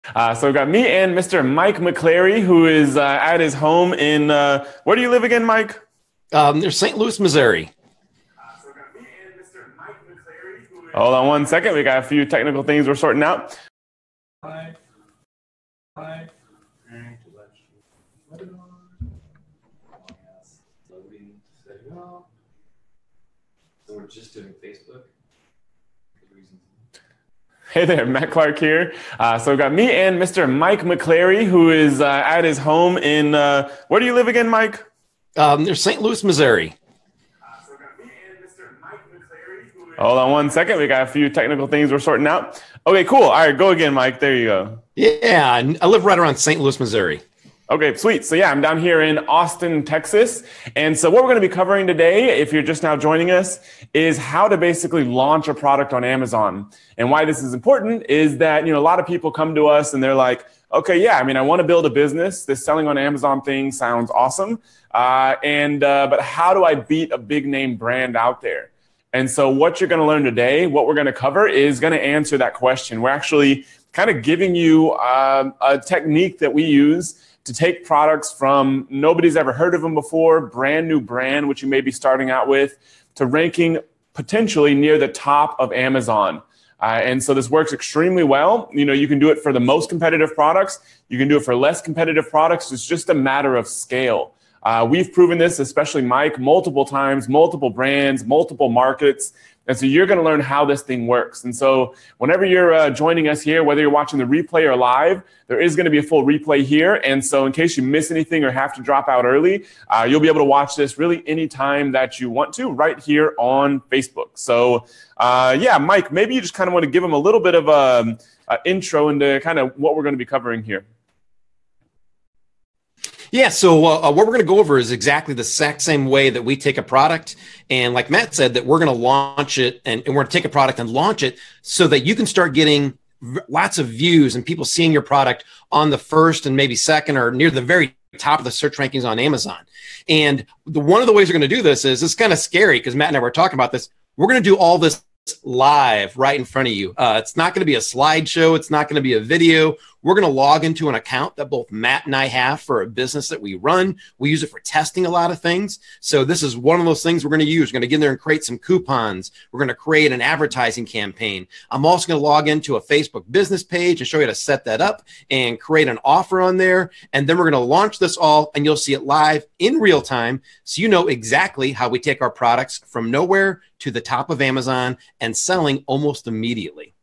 So we've got me and Mr. Mike McClary, who is at his home in, where do you live again, Mike? There's St. Louis, Missouri. So we've got me and Mr. Mike McClary, who is... Hold on one second. We got a few technical things we're sorting out. Hi. So we're just doing Facebook. Hey there, Matt Clark here. So we've got me and Mr. Mike McClary, who is at his home in, where do you live again, Mike? There's St. Louis, Missouri. So we've got me and Mr. Mike McClary, who is... Hold on one second. We got a few technical things we're sorting out. Okay, cool. All right, go again, Mike. There you go. Yeah, I live right around St. Louis, Missouri. Okay, sweet. So yeah, I'm down here in Austin, Texas. And so what we're going to be covering today, if you're just now joining us, is how to basically launch a product on Amazon. And why this is important is that, a lot of people come to us and they're like, okay, yeah, I want to build a business. This selling on Amazon thing sounds awesome. But how do I beat a big name brand out there? And so what you're going to learn today, what we're going to cover is going to answer that question. We're actually kind of giving you a technique that we use to take products from nobody's ever heard of them before, brand new brand, which you may be starting out with, to ranking potentially near the top of Amazon. And so this works extremely well. You can do it for the most competitive products. You can do it for less competitive products. It's just a matter of scale. We've proven this, especially Mike, multiple times, multiple brands, multiple markets. And so you're going to learn how this thing works. And so whenever you're joining us here, whether you're watching the replay or live, there is going to be a full replay here. And so in case you miss anything or have to drop out early, you'll be able to watch this really anytime that you want to right here on Facebook. So yeah, Mike, maybe you just kind of want to give them a little bit of an intro into kind of what we're going to be covering here. Yeah, so what we're going to go over is exactly the exact same way that we take a product. And like Matt said, that we're going to launch it and we're going to take a product and launch it so that you can start getting lots of views and people seeing your product on the first and maybe second or near the very top of the search rankings on Amazon. And one of the ways we're going to do this is it's kind of scary because Matt and I were talking about this. We're going to do all this live right in front of you. It's not going to be a slideshow. It's not going to be a video. We're going to log into an account that both Matt and I have for a business that we run. We use it for testing a lot of things. So this is one of those things we're going to use. We're going to get in there and create some coupons. We're going to create an advertising campaign. I'm also going to log into a Facebook business page and show you how to set that up and create an offer on there. And then we're going to launch this all and you'll see it live in real time. So you know exactly how we take our products from nowhere to the top of Amazon and selling almost immediately.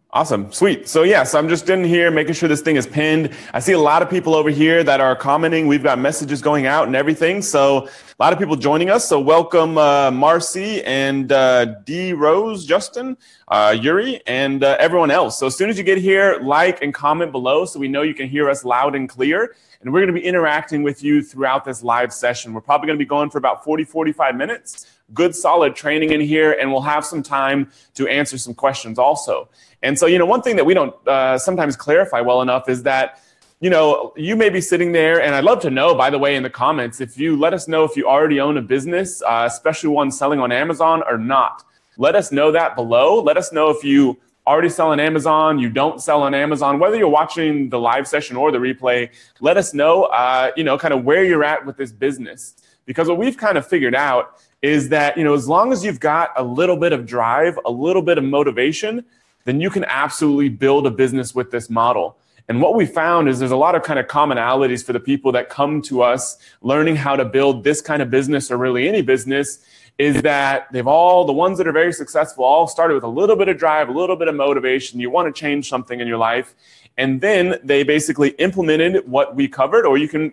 Awesome. Sweet. So yeah, so I'm just in here making sure this thing is pinned. I see a lot of people over here that are commenting. We've got messages going out and everything. So a lot of people joining us. So welcome Marcy and D Rose, Justin, Yuri, and everyone else. So as soon as you get here, like and comment below so we know you can hear us loud and clear. And we're going to be interacting with you throughout this live session. We're probably going to be going for about 45 minutes. Good, solid training in here, and we'll have some time to answer some questions also. And so, one thing that we don't sometimes clarify well enough is that, you may be sitting there, and I'd love to know, by the way, in the comments, if you let us know if you already own a business, especially one selling on Amazon or not. Let us know that below. Let us know if you already sell on Amazon, you don't sell on Amazon, whether you're watching the live session or the replay. Let us know, kind of where you're at with this business. Because what we've kind of figured out is that, as long as you've got a little bit of drive, a little bit of motivation, then you can absolutely build a business with this model. And what we found is there's a lot of kind of commonalities for the people that come to us learning how to build this kind of business or really any business, is that the ones that are very successful all started with a little bit of drive, a little bit of motivation. You want to change something in your life. And then they basically implemented what we covered, or you can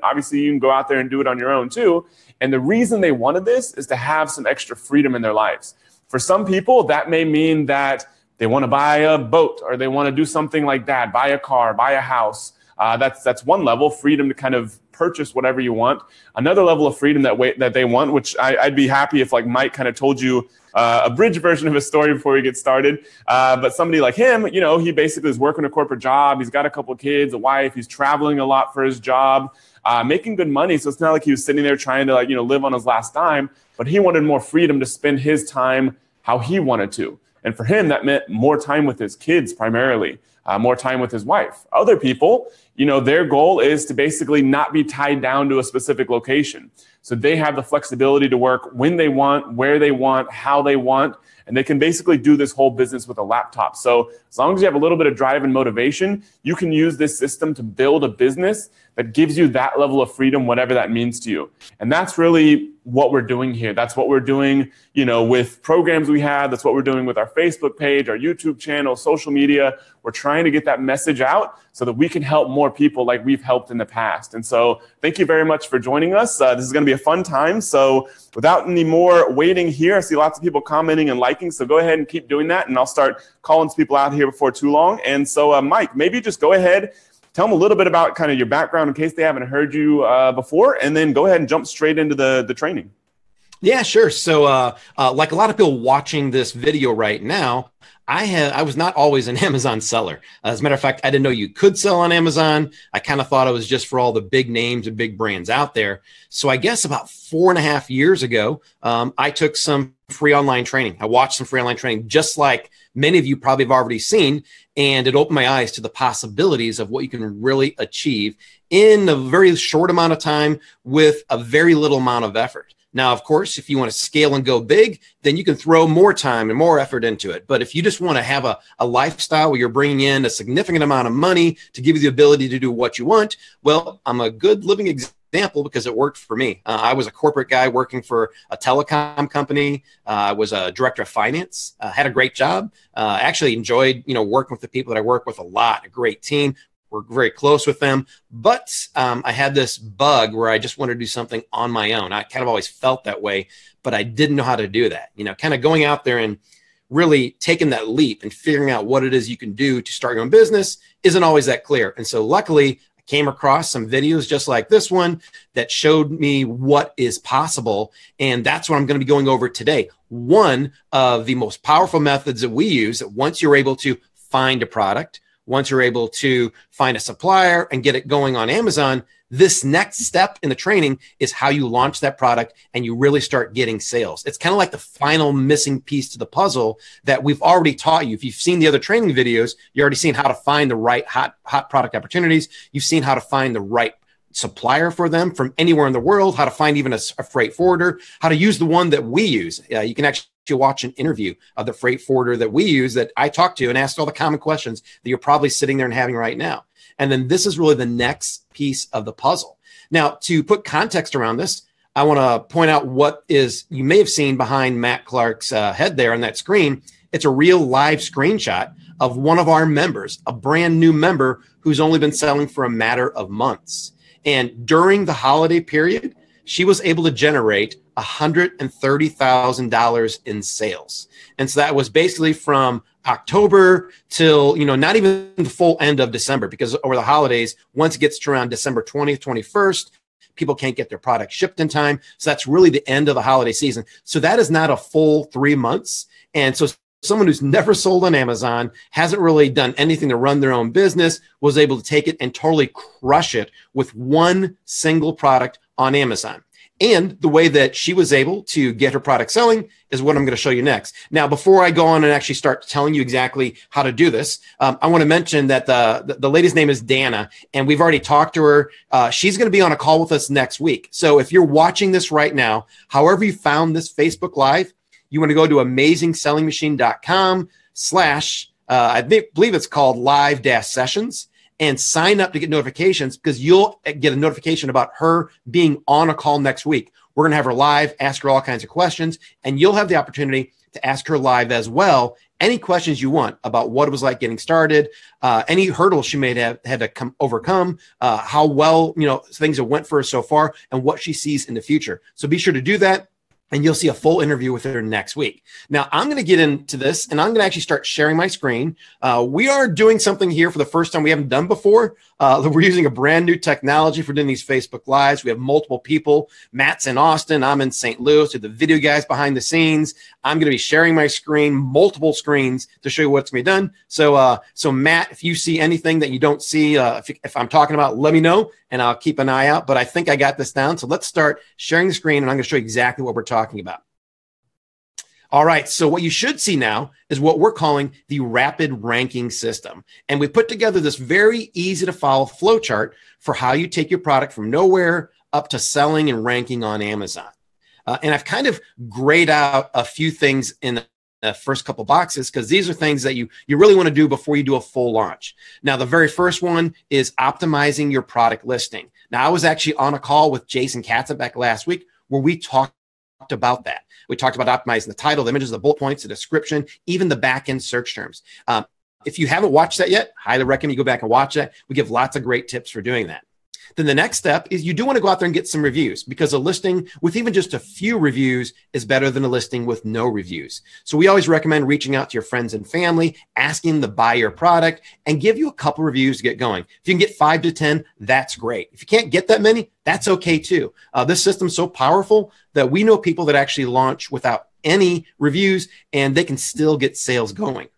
go out there and do it on your own too. And the reason they wanted this is to have some extra freedom in their lives. For some people, that may mean that they want to buy a boat or they want to do something like that, buy a car, buy a house. That's one level, freedom to kind of purchase whatever you want. Another level of freedom that they want, which I'd be happy if like Mike kind of told you a bridge version of his story before we get started. But somebody like him, he basically is working a corporate job. He's got a couple of kids, a wife. He's traveling a lot for his job, making good money. So it's not like he was sitting there trying to live on his last dime, but he wanted more freedom to spend his time how he wanted to. And for him, that meant more time with his kids primarily, more time with his wife. Other people, their goal is to basically not be tied down to a specific location. So they have the flexibility to work when they want, where they want, how they want, and they can basically do this whole business with a laptop. So as long as you have a little bit of drive and motivation, you can use this system to build a business that gives you that level of freedom, whatever that means to you. And that's really what we're doing here. That's what we're doing, with programs we have. That's what we're doing with our Facebook page, our YouTube channel, social media. We're trying to get that message out so that we can help more people like we've helped in the past. And so thank you very much for joining us. This is going to be a fun time. So without any more waiting here, I see lots of people commenting and liking. So go ahead and keep doing that. And I'll start calling some people out here before too long. And so Mike, maybe just go ahead, tell them a little bit about kind of your background in case they haven't heard you before, and then go ahead and jump straight into the training. Yeah, sure. So like a lot of people watching this video right now, I was not always an Amazon seller. As a matter of fact, I didn't know you could sell on Amazon. I kind of thought it was just for all the big names and big brands out there. So I guess about 4.5 years ago, I took some free online training. I watched some free online training, just like many of you probably have already seen. And it opened my eyes to the possibilities of what you can really achieve in a very short amount of time with a very little amount of effort. Now, of course, if you want to scale and go big, then you can throw more time and more effort into it. But if you just want to have a lifestyle where you're bringing in a significant amount of money to give you the ability to do what you want, well, I'm a good living example because it worked for me. I was a corporate guy working for a telecom company. I was a director of finance, had a great job. Actually enjoyed, working with the people that I work with a lot, a great team. We're very close with them, but I had this bug where I just wanted to do something on my own. I kind of always felt that way, but I didn't know how to do that. Kind of going out there and really taking that leap and figuring out what it is you can do to start your own business isn't always that clear. And so luckily, I came across some videos just like this one that showed me what is possible. And that's what I'm going to be going over today. One of the most powerful methods that we use, that once you're able to find a product, once you're able to find a supplier and get it going on Amazon, this next step in the training is how you launch that product and you really start getting sales. It's kind of like the final missing piece to the puzzle that we've already taught you. If you've seen the other training videos, you've already seen how to find the right hot product opportunities. You've seen how to find the right supplier for them from anywhere in the world, how to find even a freight forwarder, how to use the one that we use. You can actually watch an interview of the freight forwarder that we use that I talked to and asked all the common questions that you're probably sitting there and having right now. And then this is really the next piece of the puzzle. Now, to put context around this, I want to point out what is, you may have seen behind Matt Clark's head there on that screen. It's a real live screenshot of one of our members, a brand new member who's only been selling for a matter of months. And during the holiday period, she was able to generate $130,000 in sales. And so that was basically from October till, not even the full end of December, because over the holidays, once it gets to around December 20th, 21st, people can't get their product shipped in time. So that's really the end of the holiday season. So that is not a full 3 months. And so someone who's never sold on Amazon, hasn't really done anything to run their own business, was able to take it and totally crush it with one single product on Amazon. And the way that she was able to get her product selling is what I'm going to show you next. Now, before I go on and actually start telling you exactly how to do this, I want to mention that the lady's name is Dana, and we've already talked to her. She's going to be on a call with us next week. So if you're watching this right now, however you found this Facebook Live, you want to go to AmazingSellingMachine.com/ I believe it's called live-sessions, and sign up to get notifications, because you'll get a notification about her being on a call next week. We're going to have her live, ask her all kinds of questions, and you'll have the opportunity to ask her live as well any questions you want about what it was like getting started, any hurdles she may have had to overcome, how well things have went for her so far, and what she sees in the future. So be sure to do that, and you'll see a full interview with her next week. Now, I'm going to get into this, and I'm going to actually start sharing my screen. We are doing something here for the first time we haven't done before. We're using a brand new technology for doing these Facebook Lives. We have multiple people. Matt's in Austin. I'm in St. Louis. With the video guys behind the scenes. I'm going to be sharing my screen, multiple screens, to show you what's going to be done. So Matt, if you see anything that you don't see, if I'm talking about, let me know, and I'll keep an eye out. But I think I got this down. So let's start sharing the screen, and I'm going to show you exactly what we're talking about. All right, so what you should see now is what we're calling the rapid ranking system. And we put together this very easy to follow flow chart for how you take your product from nowhere up to selling and ranking on Amazon. And I've kind of grayed out a few things in the first couple boxes because these are things that you really want to do before you do a full launch. Now, the very first one is optimizing your product listing. Now, I was actually on a call with Jason Katzenbeck last week where we talked about that. We talked about optimizing the title, the images, the bullet points, the description, even the back-end search terms. If you haven't watched that yet, highly recommend you go back and watch that. We give lots of great tips for doing that. Then the next step is you do want to go out there and get some reviews because a listing with even just a few reviews is better than a listing with no reviews. So we always recommend reaching out to your friends and family, asking them to buy your product and give you a couple reviews to get going. If you can get 5 to 10, that's great. If you can't get that many, that's okay too. This system's so powerful that we know people that actually launch without any reviews and they can still get sales going.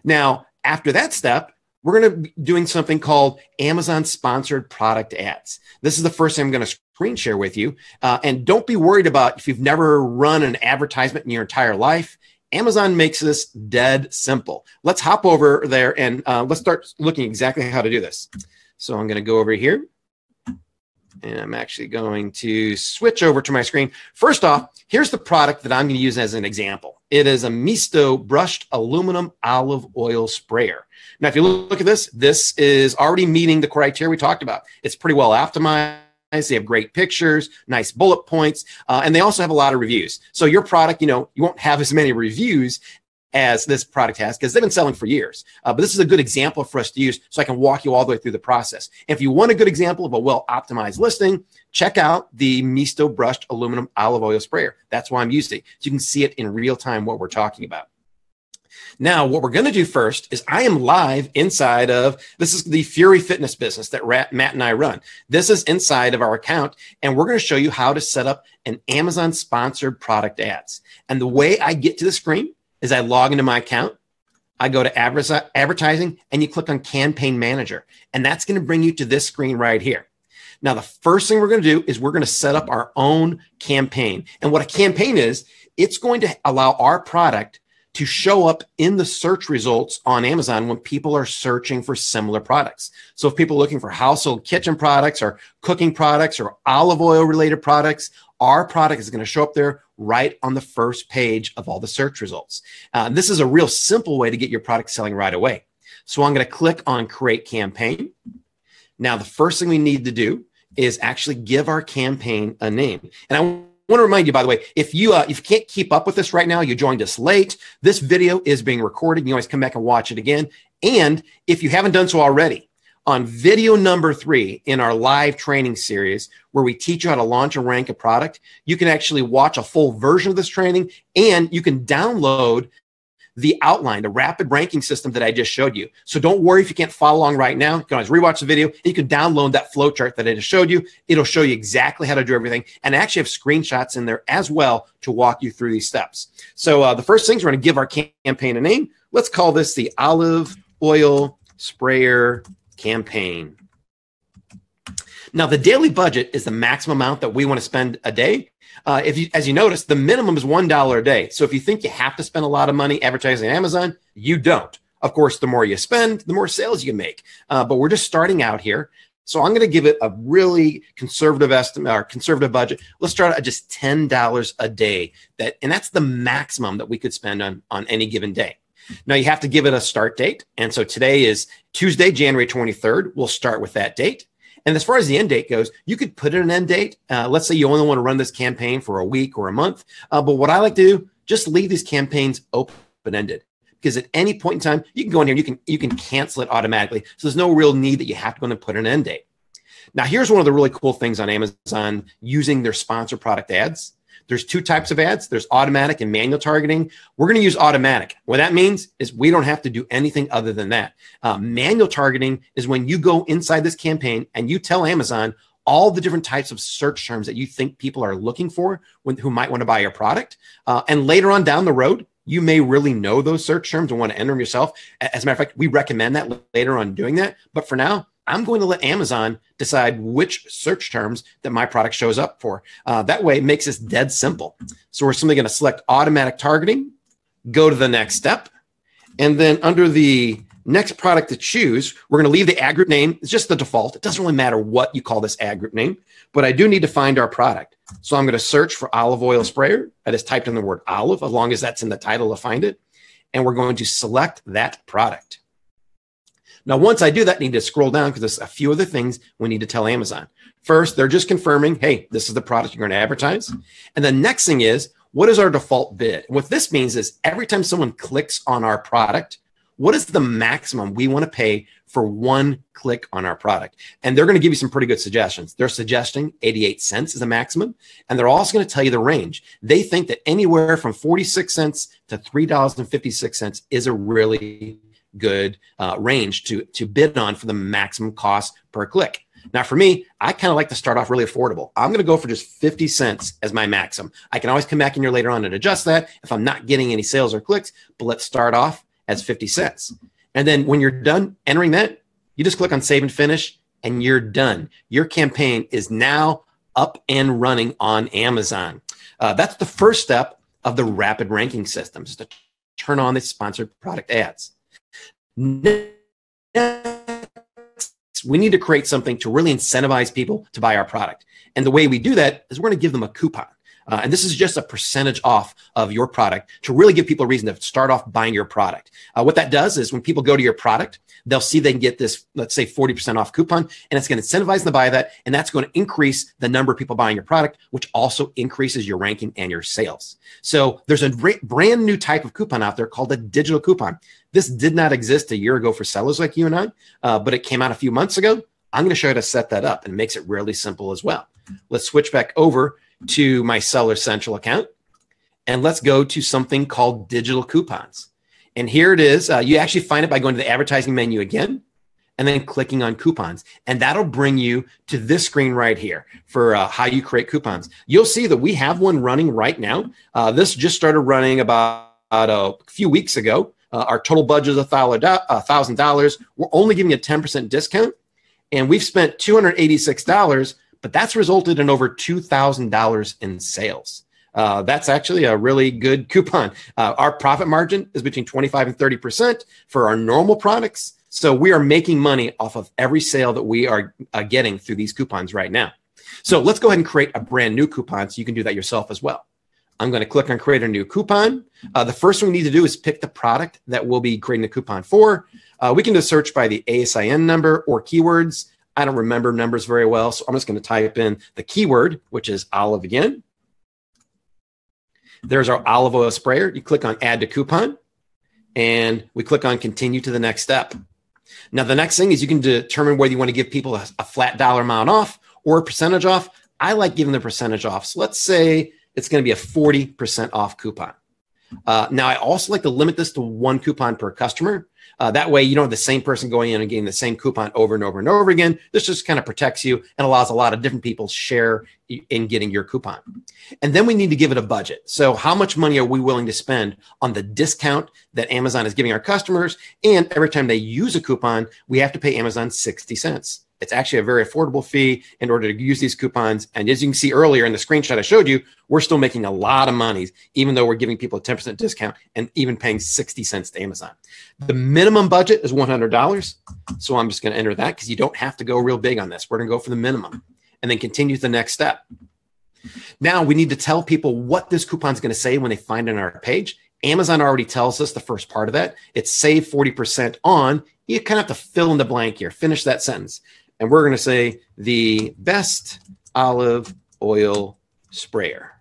Now, after that step, we're going to be doing something called Amazon sponsored product ads. This is the first thing I'm going to screen share with you. And don't be worried about if you've never run an advertisement in your entire life. Amazon makes this dead simple. Let's hop over there and let's start looking exactly how to do this. So I'm going to go over here. And I'm actually going to switch over to my screen. First off, here's the product that I'm going to use as an example. It is a Misto brushed aluminum olive oil sprayer. Now, if you look at this, this is already meeting the criteria we talked about. It's pretty well optimized. They have great pictures, nice bullet points, and they also have a lot of reviews. So your product, you won't have as many reviews as this product has because they've been selling for years. But this is a good example for us to use so I can walk you all the way through the process. And if you want a good example of a well-optimized listing, check out the Misto brushed aluminum olive oil sprayer. That's why I'm using it. So you can see it in real time what we're talking about. Now, what we're going to do first is I am live inside of, this is the Fury Fitness business that Matt and I run. This is inside of our account, and we're going to show you how to set up an Amazon sponsored product ads. And the way I get to the screen is I log into my account, I go to advertising, and you click on Campaign Manager. And that's going to bring you to this screen right here. Now, the first thing we're going to do is we're going to set up our own campaign. And what a campaign is, it's going to allow our product to show up in the search results on Amazon when people are searching for similar products. So if people are looking for household kitchen products or cooking products or olive oil related products, our product is going to show up there right on the first page of all the search results. This is a real simple way to get your product selling right away. So I'm going to click on Create Campaign. Now, the first thing we need to do is actually give our campaign a name. And I want to remind you, by the way, if you can't keep up with this right now, you joined us late, this video is being recorded. You can always come back and watch it again. And if you haven't done so already, on video number 3 in our live training series, where we teach you how to launch and rank a product, you can actually watch a full version of this training, and you can download the outline, the rapid ranking system that I just showed you. So don't worry if you can't follow along right now. You can always rewatch the video. And you can download that flow chart that I just showed you. It'll show you exactly how to do everything. And I actually have screenshots in there as well to walk you through these steps. So the first things, we're going to give our campaign a name. Let's call this the Olive Oil Sprayer Campaign. Now, the daily budget is the maximum amount that we want to spend a day. As you notice, the minimum is $1 a day. So if you think you have to spend a lot of money advertising on Amazon, you don't. Of course, the more you spend, the more sales you can make. But we're just starting out here. So I'm going to give it a really conservative estimate or conservative budget. Let's start at just $10 a day. And that's the maximum that we could spend on any given day. Now, you have to give it a start date. And so today is Tuesday, January 23rd. We'll start with that date. And as far as the end date goes, you could put in an end date. Let's say you only want to run this campaign for a week or a month. But what I like to do, just leave these campaigns open-ended. Because at any point in time, you can go in here, you can cancel it automatically. So there's no real need that you have to go in and put an end date. Now, here's one of the really cool things on Amazon using their sponsored product ads. There's 2 types of ads. There's automatic and manual targeting. We're going to use automatic. What that means is we don't have to do anything other than that. Manual targeting is when you go inside this campaign and you tell Amazon all the different types of search terms that you think people are looking for who might want to buy your product. And later on down the road, you may really know those search terms and want to enter them yourself. As a matter of fact, we recommend that later on doing that. But for now, I'm going to let Amazon decide which search terms that my product shows up for. That way, it makes this dead simple. So we're simply going to select automatic targeting. go to the next step. And then under the next product to choose, we're going to leave the ad group name. It's just the default. It doesn't really matter what you call this ad group name, but I do need to find our product. So I'm going to search for olive oil sprayer. I just typed in the word olive, as long as that's in the title to find it. And we're going to select that product. Now, once I do that, I need to scroll down because there's a few other things we need to tell Amazon. First, they're just confirming, hey, this is the product you're going to advertise. And the next thing is, what is our default bid? And what this means is every time someone clicks on our product, what is the maximum we want to pay for one click on our product? And they're going to give you some pretty good suggestions. They're suggesting 88 cents is a maximum. And they're also going to tell you the range. They think that anywhere from 46 cents to $3.56 is a really good range to bid on for the maximum cost per click. Now, for me, I kind of like to start off really affordable. I'm going to go for just 50 cents as my maximum. I can always come back in here later on and adjust that if I'm not getting any sales or clicks, but let's start off as 50 cents. And then when you're done entering that, you just click on save and finish and you're done. Your campaign is now up and running on Amazon. That's the first step of the rapid ranking system, is to turn on the sponsored product ads. Next, we need to create something to really incentivize people to buy our product. And the way we do that is we're going to give them a coupon. And this is just a percentage off of your product to really give people a reason to start off buying your product. What that does is when people go to your product, they'll see they can get this, let's say 40% off coupon, and it's going to incentivize them to buy that. And that's going to increase the number of people buying your product, which also increases your ranking and your sales. So there's a brand new type of coupon out there called a digital coupon. This did not exist a year ago for sellers like you and I, but it came out a few months ago. I'm going to show you how to set that up, and it makes it really simple as well. Let's switch back over to my Seller Central account, and let's go to something called digital coupons. And here it is. You actually find it by going to the advertising menu again, and then clicking on coupons. And that'll bring you to this screen right here for how you create coupons. You'll see that we have one running right now. This just started running about a few weeks ago. Our total budget is $1,000. We're only giving a 10% discount, and we've spent $286, but that's resulted in over $2,000 in sales. That's actually a really good coupon. Our profit margin is between 25 and 30% for our normal products. So we are making money off of every sale that we are getting through these coupons right now. So let's go ahead and create a brand new coupon so you can do that yourself as well. I'm going to click on create a new coupon. The first thing we need to do is pick the product that we'll be creating a coupon for. We can just search by the ASIN number or keywords. I don't remember numbers very well, so I'm just going to type in the keyword, which is olive again. There's our olive oil sprayer. You click on add to coupon, and we click on continue to the next step. Now, the next thing is you can determine whether you want to give people a flat dollar amount off or a percentage off. I like giving the percentage off. So let's say it's going to be a 40% off coupon. Now, I also like to limit this to one coupon per customer. That way, you don't have the same person going in and getting the same coupon over and over and over again. This just kind of protects you and allows a lot of different people to share in getting your coupon. And then we need to give it a budget. So how much money are we willing to spend on the discount that Amazon is giving our customers? And every time they use a coupon, we have to pay Amazon 60 cents. It's actually a very affordable fee in order to use these coupons. And as you can see earlier in the screenshot I showed you, we're still making a lot of money, even though we're giving people a 10% discount and even paying 60 cents to Amazon. The minimum budget is $100. So I'm just going to enter that because you don't have to go real big on this. We're going to go for the minimum and then continue to the next step. Now we need to tell people what this coupon is going to say when they find it on our page. Amazon already tells us the first part of that. It's save 40% on. You kind of have to fill in the blank here. Finish that sentence. And we're going to say the best olive oil sprayer.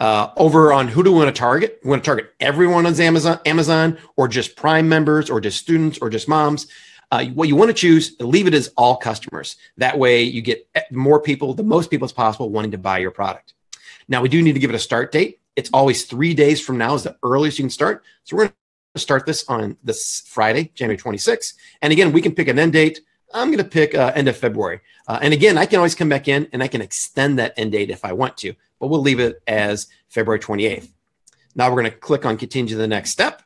Over on who do we want to target? We want to target everyone on Amazon, or just Prime members, or just students, or just moms. What you want to choose, leave it as all customers. That way you get more people, the most people as possible wanting to buy your product. Now we do need to give it a start date. It's always 3 days from now is the earliest you can start. So we're going to start this on this Friday, January 26th. And again, we can pick an end date. I'm going to pick end of February. And again, I can always come back in and I can extend that end date if I want to, but we'll leave it as February 28th. Now we're going to click on continue to the next step.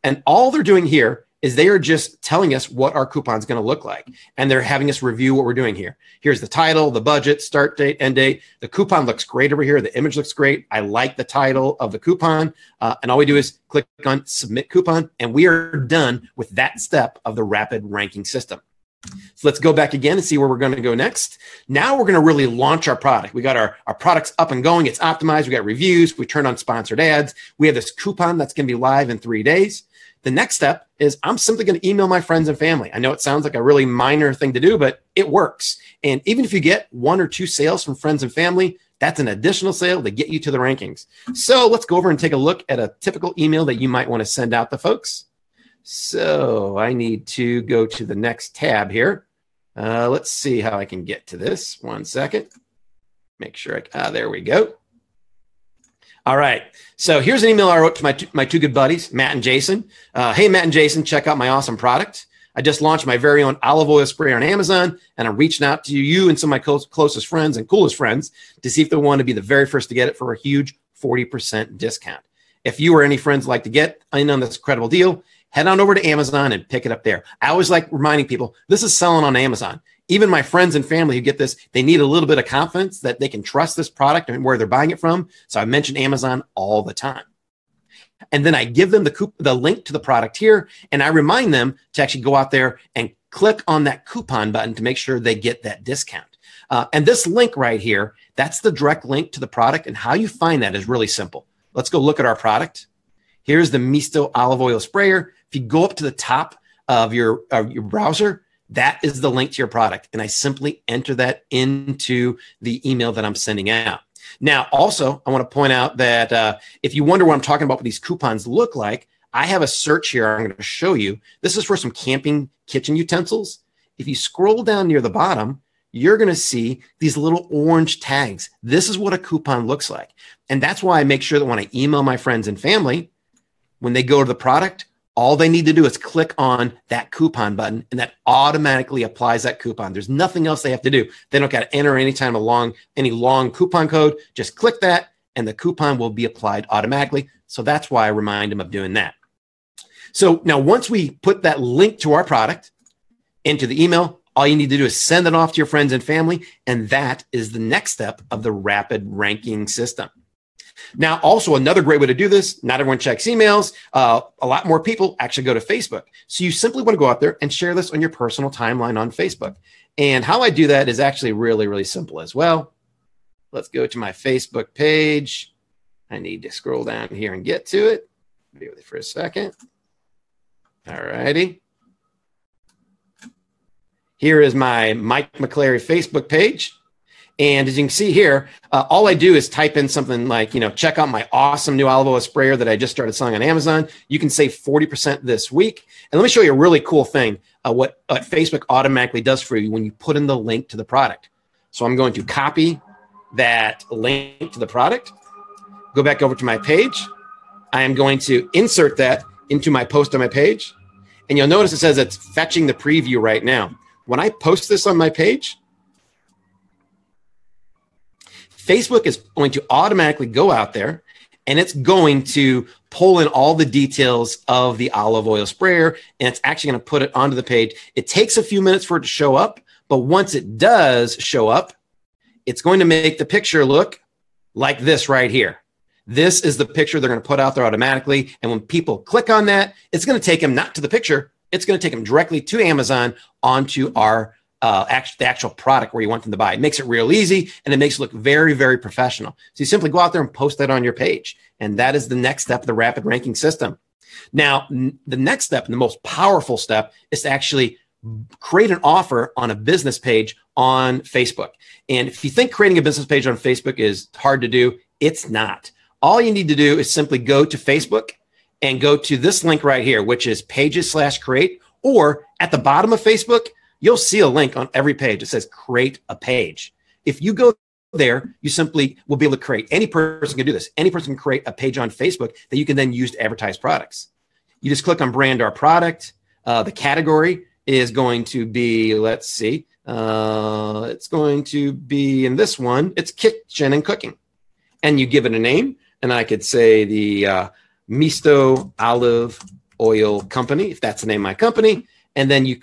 And all they're doing here is they are just telling us what our coupon is going to look like. And they're having us review what we're doing here. Here's the title, the budget, start date, end date. The coupon looks great over here. The image looks great. I like the title of the coupon. And all we do is click on submit coupon, and we are done with that step of the rapid ranking system. So let's go back again and see where we're going to go next. Now we're going to really launch our product. We got our products up and going. It's optimized. We got reviews. We turn on sponsored ads. We have this coupon that's going to be live in 3 days. The next step is I'm simply going to email my friends and family. I know it sounds like a really minor thing to do, but it works. And even if you get 1 or 2 sales from friends and family, that's an additional sale to get you to the rankings. So let's go over and take a look at a typical email that you might want to send out to folks. So I need to go to the next tab here. Let's see how I can get to this. 1 second. Make sure there we go. All right. So here's an email I wrote to my two good buddies, Matt and Jason. Hey, Matt and Jason, check out my awesome product. I just launched my very own olive oil spray on Amazon, and I'm reaching out to you and some of my closest friends and coolest friends to see if they want to be the very first to get it for a huge 40% discount. If you or any friends like to get in on this incredible deal, head on over to Amazon and pick it up there. I always like reminding people, this is selling on Amazon. Even my friends and family who get this, they need a little bit of confidence that they can trust this product and where they're buying it from. So I mention Amazon all the time. And then I give them the link to the product here, and I remind them to actually go out there and click on that coupon button to make sure they get that discount. And this link right here, that's the direct link to the product, and how you find that is really simple. Let's go look at our product. Here's the Misto olive oil sprayer. If you go up to the top of your browser, that is the link to your product. And I simply enter that into the email that I'm sending out. Now, also, I want to point out that if you wonder what I'm talking about, what these coupons look like, I have a search here I'm going to show you. This is for some camping kitchen utensils. If you scroll down near the bottom, you're going to see these little orange tags. This is what a coupon looks like. And that's why I make sure that when I email my friends and family, when they go to the product, all they need to do is click on that coupon button, and that automatically applies that coupon. There's nothing else they have to do. They don't got to enter any long coupon code. Just click that, and the coupon will be applied automatically. So that's why I remind them of doing that. So now once we put that link to our product into the email, all you need to do is send it off to your friends and family, and that is the next step of the rapid ranking system. Now, also another great way to do this, not everyone checks emails. A lot more people actually go to Facebook. So you simply want to go out there and share this on your personal timeline on Facebook. And how I do that is actually really, really simple as well. Let's go to my Facebook page. I need to scroll down here and get to it. Be with you for a second. All righty. Here is my Mike McClary Facebook page. And as you can see here, all I do is type in something like, check out my awesome new olive oil sprayer that I just started selling on Amazon. You can save 40% this week. And let me show you a really cool thing, what Facebook automatically does for you when you put in the link to the product. So I'm going to copy that link to the product, go back over to my page. I am going to insert that into my post on my page. And you'll notice it says it's fetching the preview right now. When I post this on my page, Facebook is going to automatically go out there, and it's going to pull in all the details of the olive oil sprayer, and it's actually going to put it onto the page. It takes a few minutes for it to show up, but once it does show up, it's going to make the picture look like this right here. This is the picture they're going to put out there automatically, and when people click on that, it's going to take them not to the picture. It's going to take them directly to Amazon onto our the actual product where you want them to buy. It makes it real easy, and it makes it look very, very professional. So you simply go out there and post that on your page. And that is the next step of the rapid ranking system. Now, the next step, and the most powerful step, is to actually create an offer on a business page on Facebook. And if you think creating a business page on Facebook is hard to do, it's not. All you need to do is simply go to Facebook and go to this link right here, which is pages/create, or at the bottom of Facebook, you'll see a link on every page. It says create a page. If you go there, you simply will be able to create. Any person can do this. Any person can create a page on Facebook that you can then use to advertise products. You just click on brand our product. The category is going to be, let's see, it's going to be in this one, it's kitchen and cooking. And you give it a name. And I could say the Misto olive Oil Company, if that's the name of my company. And then you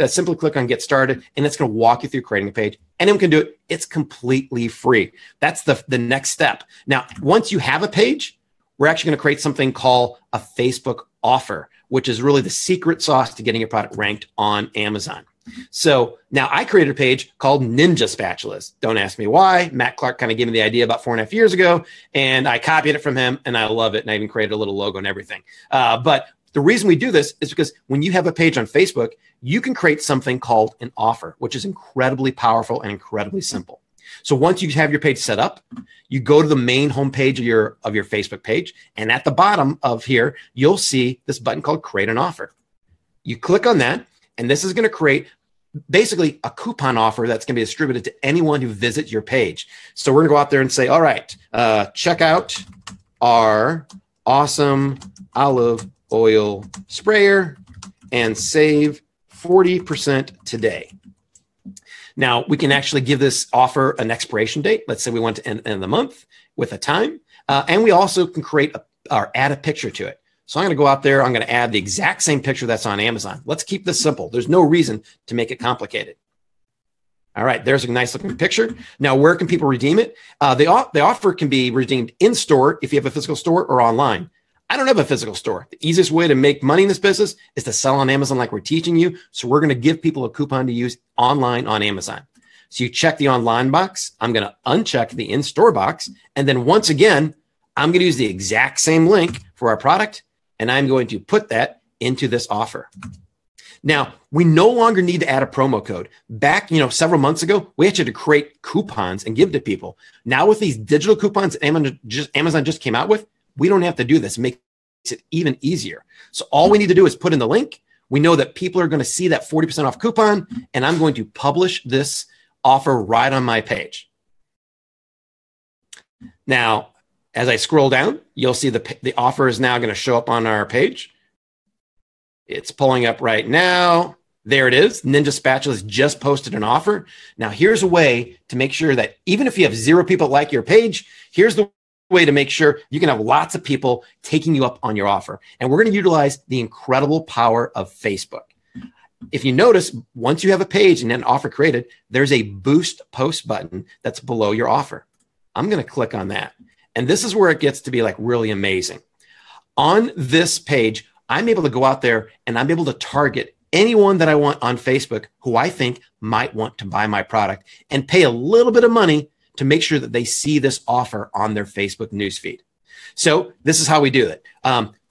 simply click on get started, and it's going to walk you through creating a page. Anyone can do it. It's completely free. That's the next step. Now, once you have a page, we're actually going to create something called a Facebook offer, which is really the secret sauce to getting your product ranked on Amazon. So now I created a page called Ninja Spatulas. Don't ask me why. Matt Clark kind of gave me the idea about 4.5 years ago, and I copied it from him, and I love it. And I even created a little logo and everything. But the reason we do this is because when you have a page on Facebook, you can create something called an offer, which is incredibly powerful and incredibly simple. So once you have your page set up, you go to the main homepage of your Facebook page, and at the bottom of here, you'll see this button called Create an Offer. You click on that, and this is going to create basically a coupon offer that's going to be distributed to anyone who visits your page. So we're going to go out there and say, all right, check out our awesome olive oil sprayer and save 40% today. Now, we can actually give this offer an expiration date. Let's say we want to end of the month with a time. And we also can create or add a picture to it. So I'm going to go out there. I'm going to add the exact same picture that's on Amazon. Let's keep this simple. There's no reason to make it complicated. All right, there's a nice looking picture. Now, where can people redeem it? The offer can be redeemed in store if you have a physical store or online. I don't have a physical store. The easiest way to make money in this business is to sell on Amazon like we're teaching you. So we're going to give people a coupon to use online on Amazon. So you check the online box. I'm going to uncheck the in-store box. And then once again, I'm going to use the exact same link for our product, and I'm going to put that into this offer. Now, we no longer need to add a promo code. Back, several months ago, we actually had to create coupons and give to people. Now with these digital coupons Amazon just came out with, we don't have to do this. It makes it even easier. So all we need to do is put in the link. We know that people are going to see that 40% off coupon, and I'm going to publish this offer right on my page. Now, as I scroll down, you'll see the offer is now going to show up on our page. It's pulling up right now. There it is. Ninja Spatulas just posted an offer. Now, here's a way to make sure that even if you have 0 people that like your page, here's the way to make sure you can have lots of people taking you up on your offer. And we're going to utilize the incredible power of Facebook. If you notice, once you have a page and an offer created, there's a boost post button that's below your offer. I'm going to click on that. And this is where it gets to be like really amazing. On this page, I'm able to go out there and I'm able to target anyone that I want on Facebook who I think might want to buy my product and pay a little bit of money to make sure that they see this offer on their Facebook newsfeed. So this is how we do it.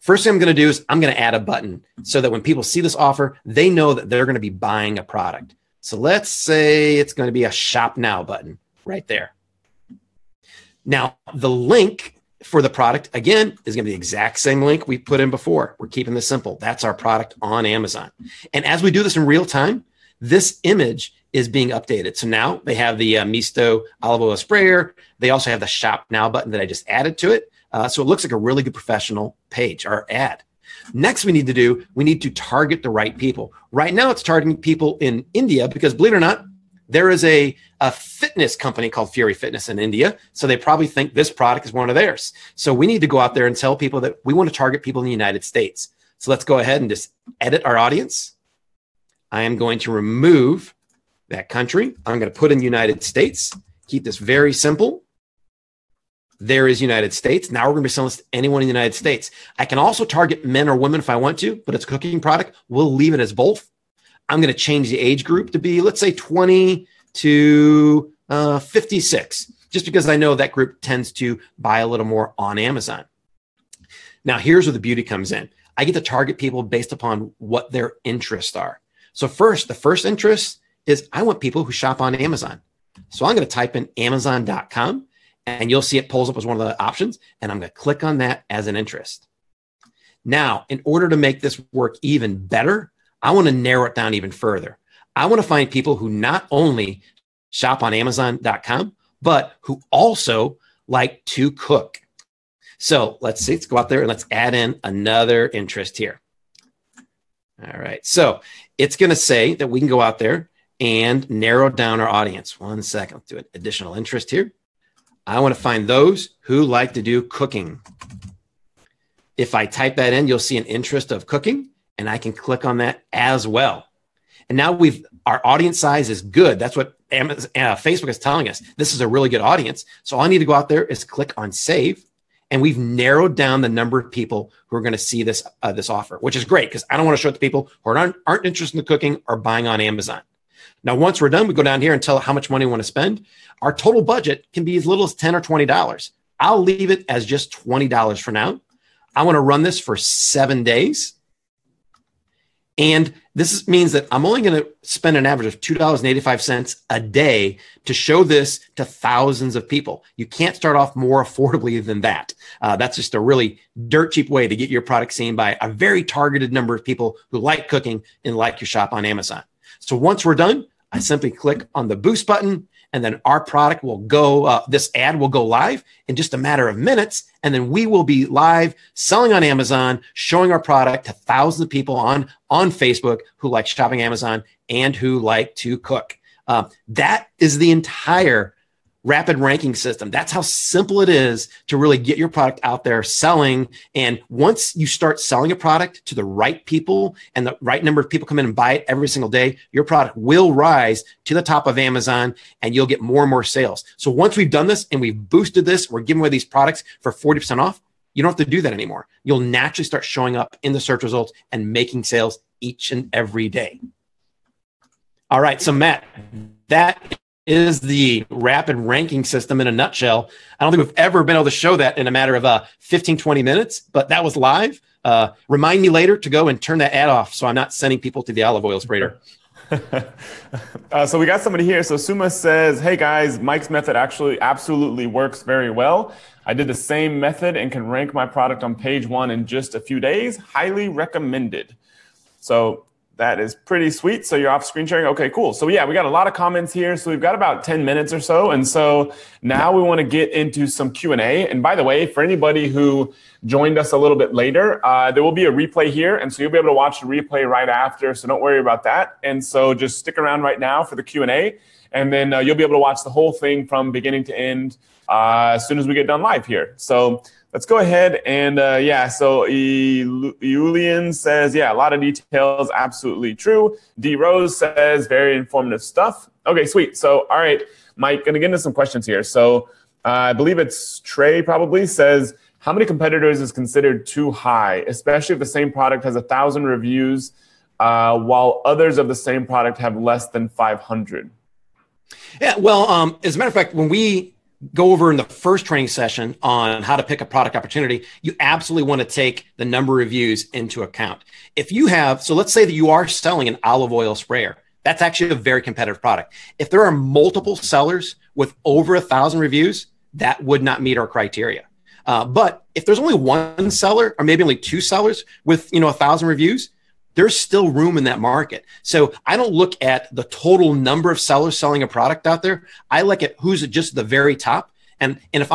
First thing I'm going to do is I'm going to add a button so that when people see this offer, they know that they're going to be buying a product. So let's say it's going to be a shop now button right there. Now, the link for the product, again, is going to be the exact same link we put in before. We're keeping this simple. That's our product on Amazon. And as we do this in real time, this image is being updated. So now they have the Misto olive oil sprayer. They also have the shop now button that I just added to it. So it looks like a really good professional page or ad. Next, we need to target the right people. Right now, it's targeting people in India because, believe it or not, there is a fitness company called Fury Fitness in India. So they probably think this product is one of theirs. So we need to go out there and tell people that we want to target people in the United States. So let's go ahead and just edit our audience. I am going to remove that country. I'm going to put in United States. Keep this very simple. There is United States. Now we're going to be selling this to anyone in the United States. I can also target men or women if I want to, but it's a cooking product. We'll leave it as both. I'm going to change the age group to be, let's say, 20 to 56, just because I know that group tends to buy a little more on Amazon. Now, here's where the beauty comes in. I get to target people based upon what their interests are. So the first interest is I want people who shop on Amazon. So I'm going to type in Amazon.com, and you'll see it pulls up as one of the options, and I'm going to click on that as an interest. Now, in order to make this work even better, I want to narrow it down even further. I want to find people who not only shop on Amazon.com, but who also like to cook. So let's go out there and let's add in another interest here. All right. So it's going to say that we can go out there and narrow down our audience. 1 second. Let's do an additional interest here. I want to find those who like to do cooking. If I type that in, you'll see an interest of cooking, and I can click on that as well. And now our audience size is good. That's what Facebook is telling us. This is a really good audience. So all I need to go out there is click on save. And we've narrowed down the number of people who are going to see this offer, which is great because I don't want to show it to people who aren't interested in the cooking or buying on Amazon. Now, once we're done, we go down here and tell how much money we want to spend. Our total budget can be as little as $10 or $20. I'll leave it as just $20 for now. I want to run this for 7 days. And this means that I'm only going to spend an average of $2.85 a day to show this to thousands of people. You can't start off more affordably than that. That's just a really dirt cheap way to get your product seen by a very targeted number of people who like cooking and like your shop on Amazon. So once we're done, I simply click on the boost button, and then our product will go, this ad will go live in just a matter of minutes. And then we will be live selling on Amazon, showing our product to thousands of people on Facebook who like shopping Amazon and who like to cook. That is the entire rapid ranking system. That's how simple it is to really get your product out there selling. And once you start selling a product to the right people and the right number of people come in and buy it every single day, your product will rise to the top of Amazon and you'll get more and more sales. So once we've done this and we've boosted this, we're giving away these products for 40% off. You don't have to do that anymore. You'll naturally start showing up in the search results and making sales each and every day. All right. So Matt, that is the rapid ranking system in a nutshell. I don't think we've ever been able to show that in a matter of 15, 20 minutes, but that was live. Remind me later to go and turn that ad off so I'm not sending people to the olive oil sprayer. So we got somebody here. So Suma says, hey guys, Mike's method actually absolutely works very well. I did the same method and can rank my product on page 1 in just a few days. Highly recommended. So that is pretty sweet. So you're off screen sharing. Okay, cool. So yeah, we got a lot of comments here. So we've got about 10 minutes or so. And so now we want to get into some Q&A. And by the way, for anybody who joined us a little bit later, there will be a replay here. And so you'll be able to watch the replay right after. So don't worry about that. And so just stick around right now for the Q&A. And then you'll be able to watch the whole thing from beginning to end as soon as we get done live here. So let's go ahead and, so Julian says, yeah, a lot of details, absolutely true. D. Rose says, very informative stuff. Okay, sweet. So, all right, Mike, going to get into some questions here. So I believe it's Trey probably says, how many competitors is considered too high, especially if the same product has 1,000 reviews, while others of the same product have less than 500? Yeah, well, as a matter of fact, when we go over in the first training session on how to pick a product opportunity, you absolutely want to take the number of reviews into account. If you have, so let's say that you are selling an olive oil sprayer. That's actually a very competitive product. If there are multiple sellers with over 1,000 reviews, that would not meet our criteria. But if there's only one seller or maybe only two sellers with 1,000 reviews, there's still room in that market. So I don't look at the total number of sellers selling a product out there. I look at who's just at the very top. And if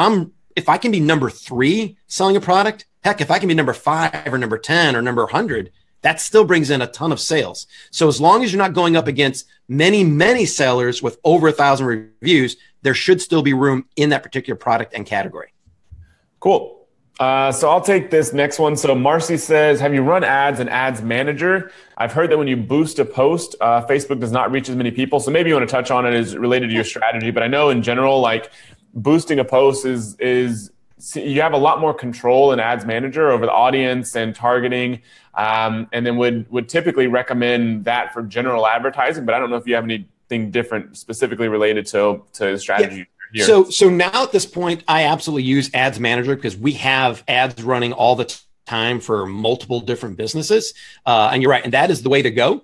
I can be number 3 selling a product, heck, if I can be number 5 or number 10 or number 100, that still brings in a ton of sales. So as long as you're not going up against many, many sellers with over 1,000 reviews, there should still be room in that particular product and category. Cool. So I'll take this next one. So Marcy says, have you run ads in Ads Manager? I've heard that when you boost a post, Facebook does not reach as many people. So maybe you want to touch on it as related to your strategy. But I know in general, like boosting a post is you have a lot more control in Ads Manager over the audience and targeting. And then would typically recommend that for general advertising. But I don't know if you have anything different specifically related to strategy. Yeah. So now at this point, I absolutely use Ads Manager because we have ads running all the time for multiple different businesses. And you're right. And that is the way to go.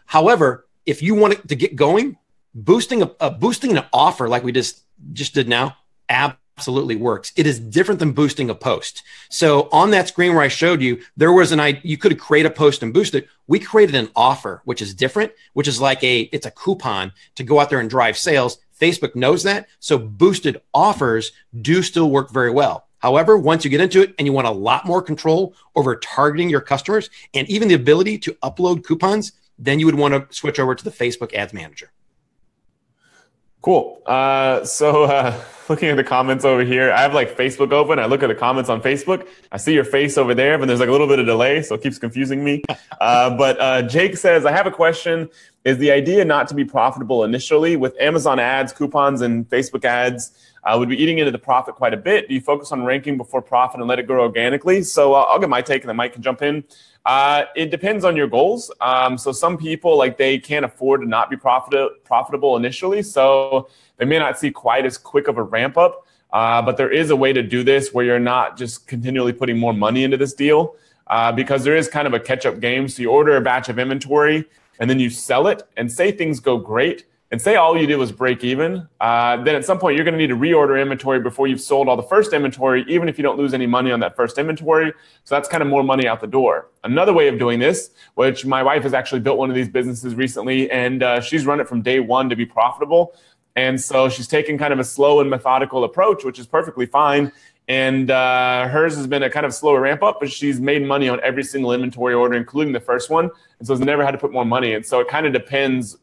However, if you want it to get going, boosting an offer like we just did now, absolutely works. It is different than boosting a post. So on that screen where I showed you, there was you could create a post and boost it. We created an offer, which is different, which is like it's a coupon to go out there and drive sales. Facebook knows that. So boosted offers do still work very well. However, once you get into it and you want a lot more control over targeting your customers and even the ability to upload coupons, then you would want to switch over to the Facebook Ads Manager. Cool. So looking at the comments over here. I have like Facebook open. I look at the comments on Facebook. I see your face over there, but there's like a little bit of delay, so it keeps confusing me. But Jake says, I have a question. Is the idea not to be profitable initially with Amazon ads, coupons, and Facebook ads? Would be eating into the profit quite a bit. Do you focus on ranking before profit and let it grow organically? So I'll get my take and then Mike can jump in. It depends on your goals. So some people, like, they can't afford to not be profitable initially. So they may not see quite as quick of a ramp up. But there is a way to do this where you're not just continually putting more money into this deal because there is kind of a catch-up game. So you order a batch of inventory and then you sell it, and say things go great, and say all you did was break even, then at some point you're going to need to reorder inventory before you've sold all the first inventory, even if you don't lose any money on that first inventory. So that's kind of more money out the door. Another way of doing this, which my wife has actually built one of these businesses recently, and she's run it from day one to be profitable. And so she's taken kind of a slow and methodical approach, which is perfectly fine. And hers has been a kind of slower ramp up, but she's made money on every single inventory order, including the first one. And so has never had to put more money in. So it kind of depends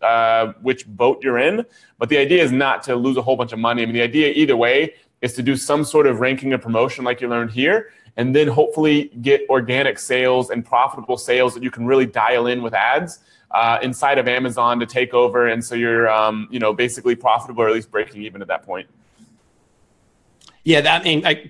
which boat you're in. But the idea is not to lose a whole bunch of money. I mean, the idea either way is to do some sort of ranking and promotion like you learned here, and then hopefully get organic sales and profitable sales that you can really dial in with ads inside of Amazon to take over. And so you're basically profitable, or at least breaking even at that point. Yeah,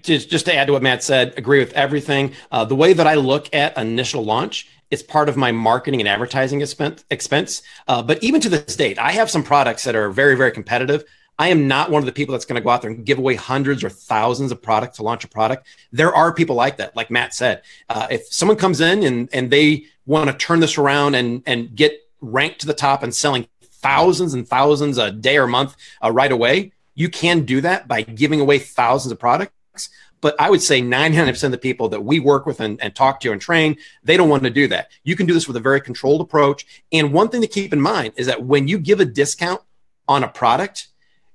just to add to what Matt said, agree with everything. The way that I look at initial launch, it's part of my marketing and advertising expense. But even to this date, I have some products that are very, very competitive. I am not one of the people that's going to go out there and give away hundreds or thousands of products to launch a product. There are people like that, like Matt said. If someone comes in and they want to turn this around and get ranked to the top and selling thousands and thousands a day or month right away, you can do that by giving away thousands of products. But I would say 99% of the people that we work with and talk to and train, they don't want to do that. You can do this with a very controlled approach. And one thing to keep in mind is that when you give a discount on a product,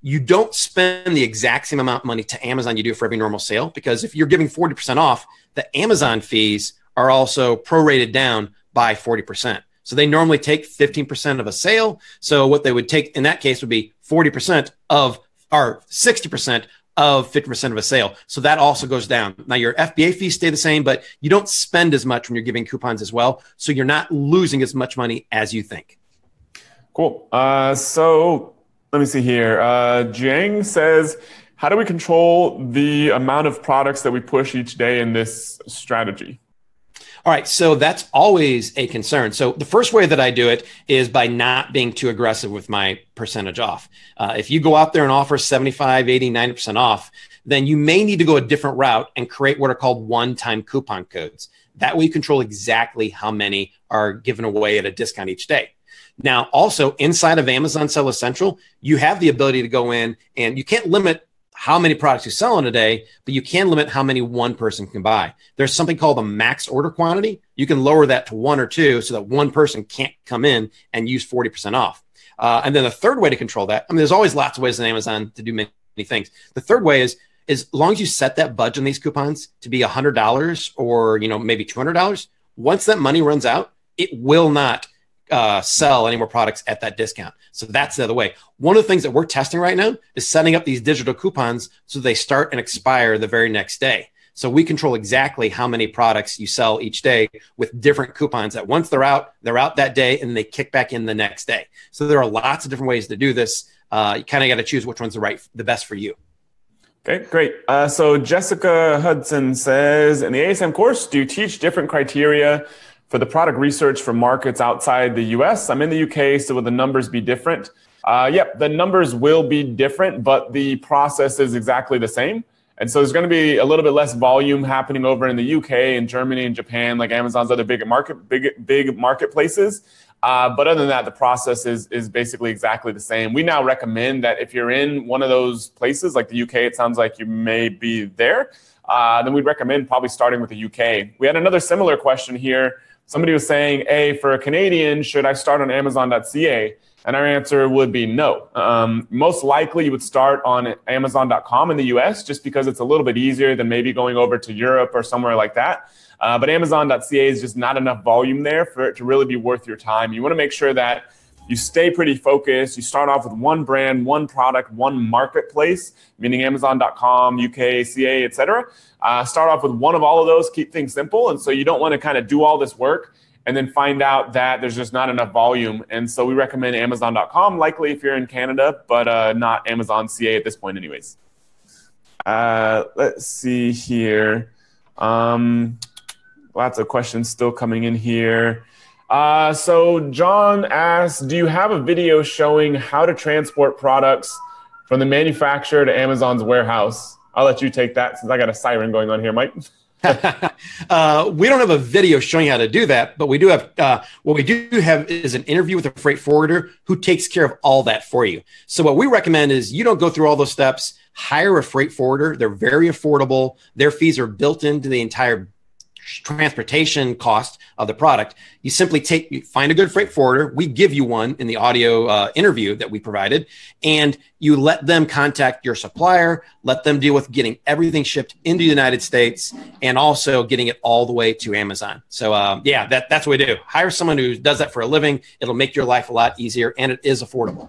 you don't spend the exact same amount of money to Amazon you do for every normal sale. Because if you're giving 40% off, the Amazon fees are also prorated down by 40%. So they normally take 15% of a sale. So what they would take in that case would be 40% of, or 60% of 50% of a sale. So that also goes down. Now your FBA fees stay the same, but you don't spend as much when you're giving coupons as well. So you're not losing as much money as you think. Cool. So let me see here. Jiang says, how do we control the amount of products that we push each day in this strategy? All right, so that's always a concern. So the first way that I do it is by not being too aggressive with my percentage off. If you go out there and offer 75, 80, 90% off, then you may need to go a different route and create what are called one-time coupon codes. That way you control exactly how many are given away at a discount each day. Now, also inside of Amazon Seller Central, you have the ability to go in and you can't limit how many products you sell in a day, but you can limit how many one person can buy. There's something called a max order quantity. You can lower that to 1 or 2 so that one person can't come in and use 40% off. And then the third way to control that, I mean, there's always lots of ways on Amazon to do many things. The third way is as long as you set that budget on these coupons to be $100 or maybe $200, once that money runs out, it will not sell any more products at that discount. So that's the other way. One of the things that we're testing right now is setting up these digital coupons so they start and expire the very next day. So we control exactly how many products you sell each day with different coupons that once they're out that day and they kick back in the next day. So there are lots of different ways to do this. You kind of got to choose which one's the best for you. Okay, great. So Jessica Hudson says, in the ASM course, do you teach different criteria for the product research for markets outside the US? I'm in the UK, so will the numbers be different? Yep, the numbers will be different, but the process is exactly the same. And so there's going to be a little bit less volume happening over in the UK and Germany and Japan, like Amazon's other big marketplaces. But other than that, the process is basically exactly the same. We now recommend that if you're in one of those places, like the UK, it sounds like you may be there, then we'd recommend probably starting with the UK. We had another similar question here. Somebody was saying, hey, for a Canadian, should I start on Amazon.ca? And our answer would be no. Most likely you would start on Amazon.com in the US just because it's a little bit easier than maybe going over to Europe or somewhere like that. But Amazon.ca is just not enough volume there for it to really be worth your time. You want to make sure that you stay pretty focused. You start off with one brand, one product, one marketplace, meaning Amazon.com, UK, CA, etc. Start off with one of all of those, keep things simple. And so you don't want to kind of do all this work and then find out that there's just not enough volume. And so we recommend Amazon.com, likely if you're in Canada, but not Amazon CA at this point anyways. Let's see here. Lots of questions still coming in here. So John asks, do you have a video showing how to transport products from the manufacturer to Amazon's warehouse? I'll let you take that since I got a siren going on here, Mike. We don't have a video showing how to do that, but we do have, what we do have is an interview with a freight forwarder who takes care of all that for you. So what we recommend is you don't go through all those steps, hire a freight forwarder. They're very affordable. Their fees are built into the entire transportation cost of the product. You simply find a good freight forwarder. We give you one in the audio interview that we provided, and you let them contact your supplier, let them deal with getting everything shipped into the United States and also getting it all the way to Amazon. So that's what we do. Hire someone who does that for a living. It'll make your life a lot easier, and it is affordable.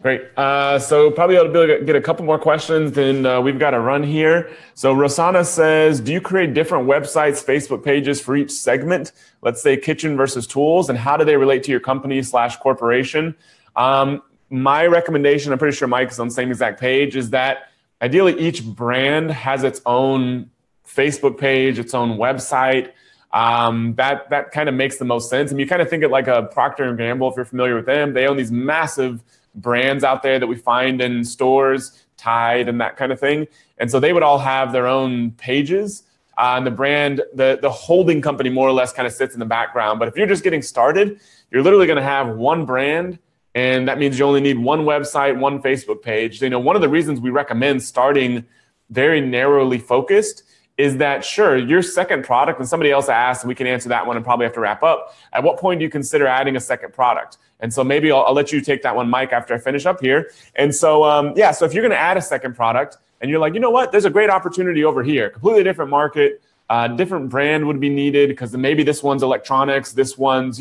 Great. So probably ought to be able to get a couple more questions, then we've got to run here. So Rosanna says, do you create different websites, Facebook pages for each segment? Let's say kitchen versus tools, and how do they relate to your company/corporation? My recommendation, I'm pretty sure Mike is on the same exact page, is that ideally each brand has its own Facebook page, its own website. That kind of makes the most sense. And you kind of think it like a Procter & Gamble, if you're familiar with them. They own these massive brands out there that we find in stores, Tide and that kind of thing. And so they would all have their own pages. And the brand, the holding company more or less kind of sits in the background. But if you're just getting started, you're literally going to have one brand. And that means you only need one website, one Facebook page. You know, one of the reasons we recommend starting very narrowly focused is that, sure, your second product, and somebody else asked, and we can answer that one and probably have to wrap up. At what point do you consider adding a second product? And so maybe I'll let you take that one, Mike, after I finish up here. And so, so if you're going to add a second product and you're like, you know what, there's a great opportunity over here, completely different market, different brand would be needed because maybe this one's electronics, this one's,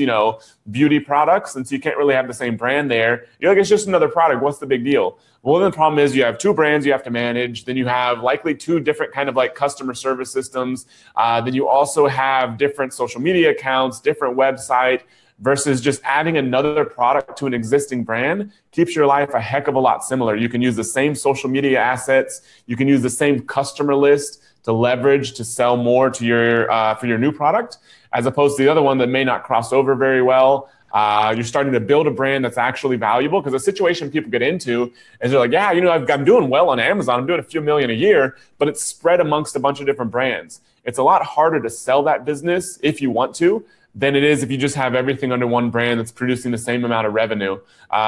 beauty products. And so you can't really have the same brand there. You're like, it's just another product. What's the big deal? Well, then the problem is you have two brands you have to manage. Then you have likely two different kind of like customer service systems. Then you also have different social media accounts, different website, versus just adding another product to an existing brand keeps your life a heck of a lot similar. You can use the same social media assets. You can use the same customer list to leverage to sell more to your for your new product, as opposed to the other one that may not cross over very well. You're starting to build a brand that's actually valuable, because the situation people get into is they're like, yeah, I'm doing well on Amazon. I'm doing a few million a year, but it's spread amongst a bunch of different brands. It's a lot harder to sell that business if you want to than it is if you just have everything under one brand that's producing the same amount of revenue.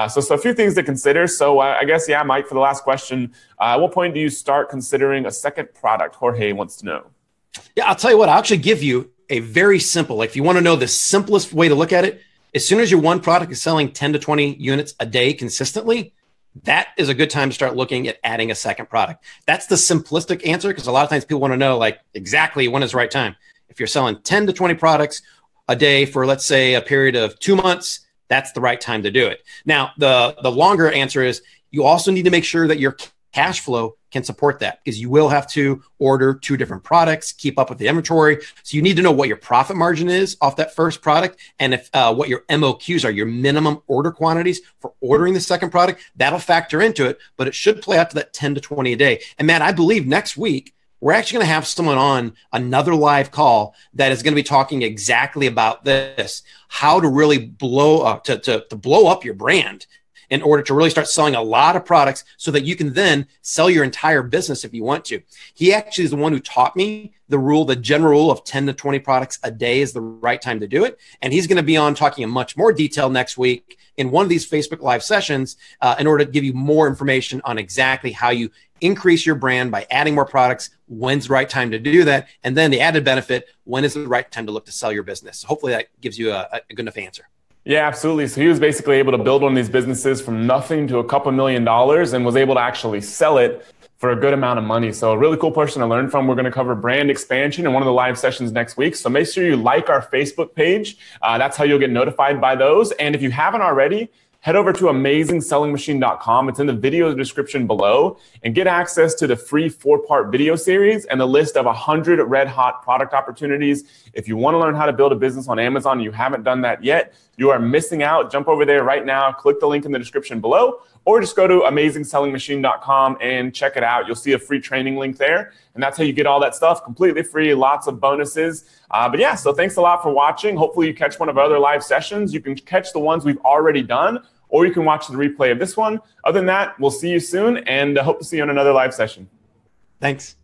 So a few things to consider. So I guess, Mike, for the last question, at what point do you start considering a second product? Jorge wants to know. Yeah, I'll tell you what, I'll actually give you a very simple, if you want to know the simplest way to look at it, as soon as your one product is selling 10 to 20 units a day consistently, that is a good time to start looking at adding a second product. That's the simplistic answer, because a lot of times people want to know like exactly when is the right time. If you're selling 10 to 20 products a day for, let's say, a period of 2 months, that's the right time to do it. Now, the longer answer is you also need to make sure that your cash flow can support that, because you will have to order 2 different products, keep up with the inventory. So you need to know what your profit margin is off that first product, and if what your MOQs are, your minimum order quantities for ordering the second product. That'll factor into it, but it should play out to that 10 to 20 a day. And Matt, I believe next week, we're actually going to have someone on another live call that is going to be talking exactly about this, how to really blow up, to blow up your brand in order to really start selling a lot of products so that you can then sell your entire business if you want to. He actually is the one who taught me the general rule of 10 to 20 products a day is the right time to do it. And he's going to be on talking in much more detail next week in one of these Facebook Live sessions in order to give you more information on exactly how you increase your brand by adding more products, when's the right time to do that, and then the added benefit, when is the right time to look to sell your business. So hopefully that gives you a good enough answer. Yeah, absolutely. So he was basically able to build one of these businesses from nothing to a couple $1 million and was able to actually sell it for a good amount of money. So a really cool person to learn from. We're going to cover brand expansion in one of the live sessions next week. So make sure you like our Facebook page. That's how you'll get notified by those. And if you haven't already, head over to AmazingSellingMachine.com. It's in the video description below, and get access to the free 4-part video series and the list of 100 red hot product opportunities. If you want to learn how to build a business on Amazon and you haven't done that yet, you are missing out. Jump over there right now, click the link in the description below, or just go to AmazingSellingMachine.com and check it out. You'll see a free training link there, and that's how you get all that stuff completely free, lots of bonuses. But yeah, so thanks a lot for watching. Hopefully you catch one of our other live sessions. You can catch the ones we've already done, or you can watch the replay of this one. Other than that, we'll see you soon, and hope to see you on another live session. Thanks.